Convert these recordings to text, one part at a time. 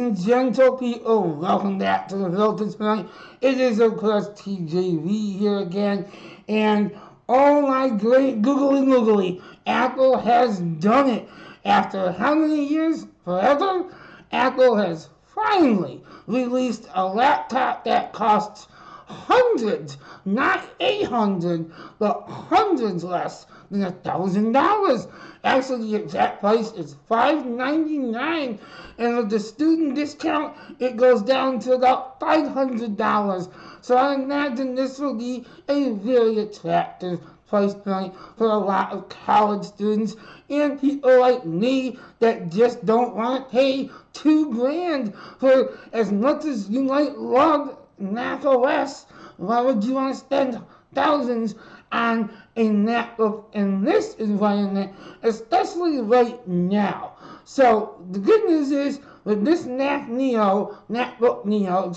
and gentle people, welcome back to the filter tonight. It is, of course, TJV here again, and oh my great googly, Apple has done it. After how many years? Forever? Apple has finally released a laptop that costs hundreds, not 800, but hundreds less than $1,000. Actually, the exact price is $599, and with the student discount, it goes down to about $500. So I imagine this will be a very attractive price point for a lot of college students and people like me that just don't want to pay $2,000 for as much as you might love Mac OS. Why would you want to spend thousands on a MacBook in this environment, especially right now? So the good news is with this MacBook Neo,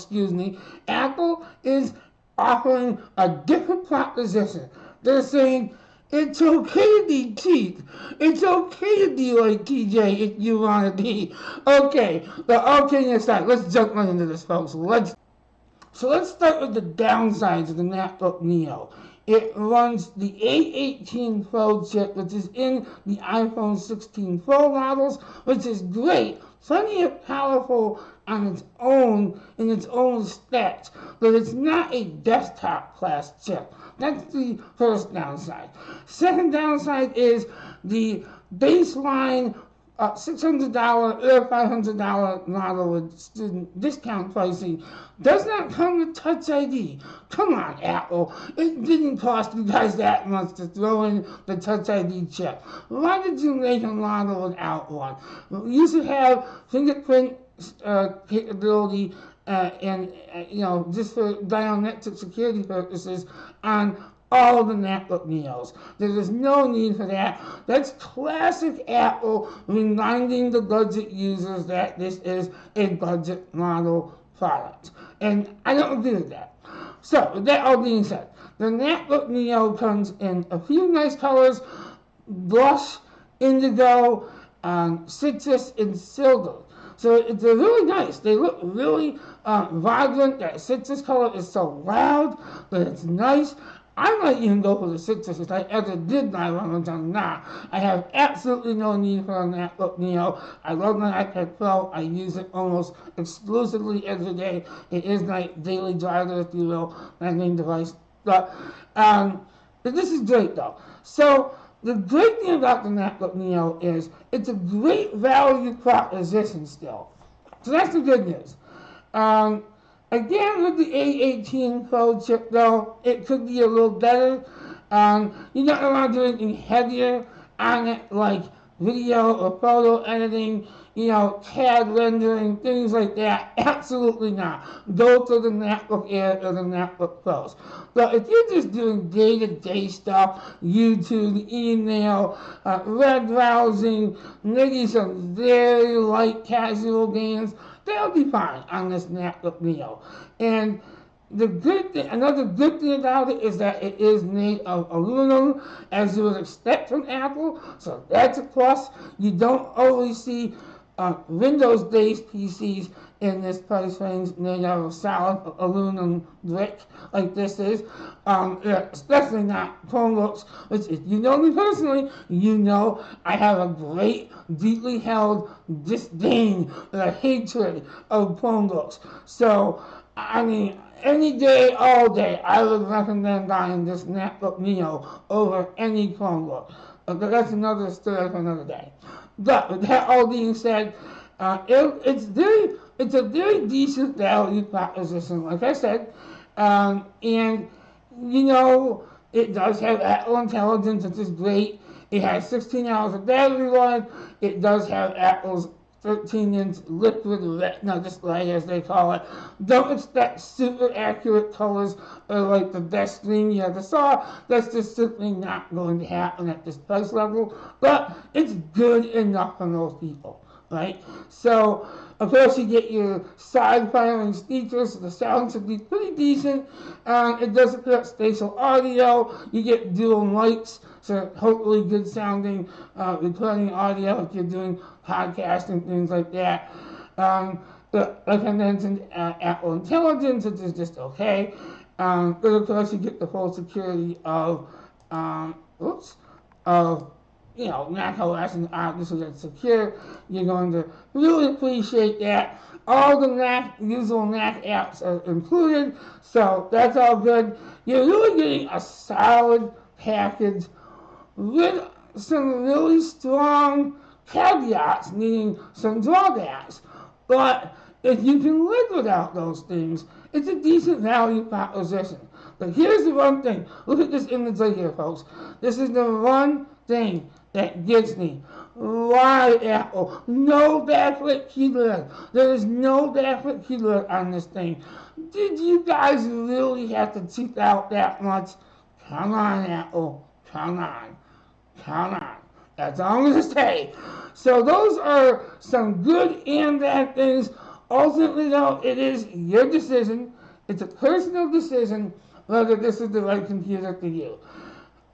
Apple is offering a different proposition. They're saying it's okay to be cheap. It's okay to be like TJ if you want to be. Okay, but all kidding aside, let's jump right into this, folks. So let's start with the downsides of the MacBook Neo. It runs the A18 Pro chip, which is in the iPhone 16 Pro models, which is great. Plenty of powerful on its own, in its own stats, but it's not a desktop class chip. That's the first downside. Second downside is the baseline $600 or $500 model with student discount pricing does not come with Touch ID. Come on, Apple. It didn't cost you guys that much to throw in the Touch ID chip. Why did you make a model without one? You should have fingerprint capability just for biometric security purposes on all the MacBook Neos. There is no need for that. That's classic Apple reminding the budget users that this is a budget model product. And I don't agree with that. So, with that all being said, the MacBook Neo comes in a few nice colors: blush, indigo, citrus, and silver. So they're really nice. They look really vibrant. That citrus color is so loud, but it's nice. I might even go for the citrus if I ever did my Ramadan. Nah, I have absolutely no need for a MacBook Neo. I love my iPad Pro. I use it almost exclusively every day. It is my daily driver, if you will, my main device. But this is great though. So the great thing about the MacBook Neo is it's a great value proposition still. So that's the good news. Again, with the A18 Pro chip, though, it could be a little better. You're not allowed to do anything heavier on it, like video or photo editing, CAD rendering, things like that. Absolutely not. Go to the MacBook Air or the MacBook Pros. But if you're just doing day-to-day stuff, YouTube, email, web browsing, maybe some very light casual games, they'll be fine on this MacBook Neo. And another good thing about it is that it is made of aluminum, as you would expect from Apple. So that's a plus. You don't always see Windows-based PCs in this price range made out of solid aluminum brick like this is. Especially not Chromebooks, which if you know me personally, you know I have a great, deeply held disdain or hatred of Chromebooks. So, I mean, any day, all day, I would recommend buying this MacBook Neo over any Chromebook. But that's another story for another day. But with that all being said, it's a very decent value proposition, like I said, and it does have Apple Intelligence, which is great. It has 16 hours of battery life. It does have Apple's 13-inch liquid retina display, as they call it. Don't expect super accurate colors or like the best screen you ever saw. That's just simply not going to happen at this price level. But it's good enough for most people, right? So, of course, you get your side-firing speakers, so the sound should be pretty decent. It does support spatial audio. You get dual mics, so hopefully good sounding recording audio if you're doing podcasts and things like that. like I mentioned, Apple Intelligence, which is just okay. But of course, you get the full security of, oops, of Mac OS, and obviously it's secure. You're going to really appreciate that. All the usual Mac apps are included, so that's all good. You're really getting a solid package with some really strong caveats, meaning some drawbacks. But if you can live without those things, it's a decent value proposition. But here's the one thing. Look at this image right here, folks. This is the one thing that gets me. Why, Apple? No backlit keyboard. There is no backlit keyboard on this thing. Did you guys really have to cheap out that much? Come on, Apple. Come on. Come on. That's all I'm going to say. So those are some good and bad things. Ultimately, though, it is your decision. It's a personal decision whether this is the right computer for you.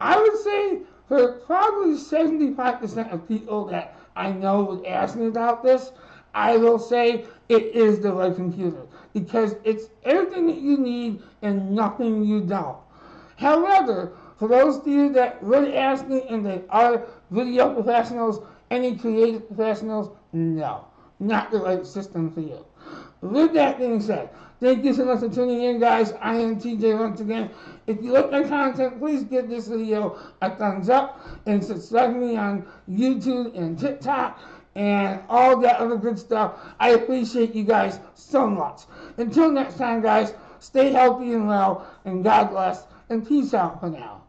I would say for probably 75% of people that I know would ask me about this, I will say it is the right computer because it's everything that you need and nothing you don't. However, for those of you that really ask me and they are video professionals, any creative professionals, no, not the right system for you. With that being said, thank you so much for tuning in, guys. I am TJ once again. If you like my content, please give this video a thumbs up and subscribe to me on YouTube and TikTok and all that other good stuff. I appreciate you guys so much. Until next time, guys, stay healthy and well, and God bless, and peace out for now.